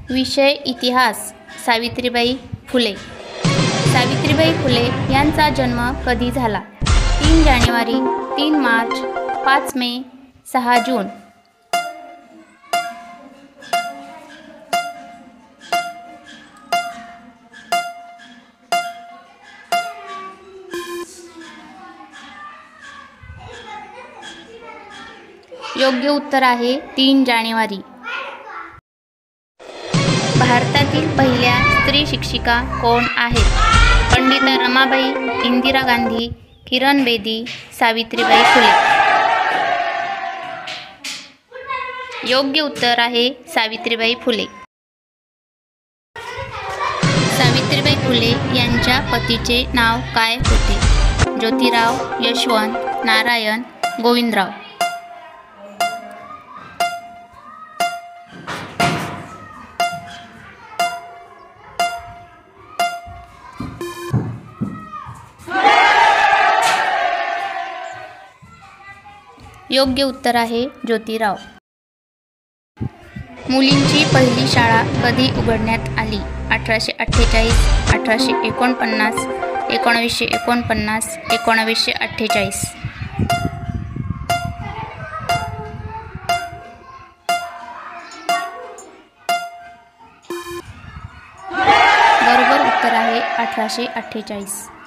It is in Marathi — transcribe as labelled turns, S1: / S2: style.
S1: विषय इतिहास. सावित्रीबाई फुले. सावित्रीबाई फुले यांचा जन्म कधी झाला? 3 जानेवारी, 3 मार्च, 5 मे, 6 जून. योग्य उत्तर आहे 3 जानेवारी. भारतातील पहिल्या स्त्री शिक्षिका कोण आहेत? पंडित रमाबाई, इंदिरा गांधी, किरण बेदी, सावित्रीबाई फुले. योग्य उत्तर आहे सावित्रीबाई फुले. सावित्रीबाई फुले यांच्या पतीचे नाव काय होते? ज्योतिराव, यशवंत, नारायण, गोविंदराव. योग्य उत्तर आहे ज्योतिराव. मुलींची पहिली शाळा कधी उघडण्यात आली? 1848, 1849, 1949, 1948. बरोबर उत्तर आहे 1848.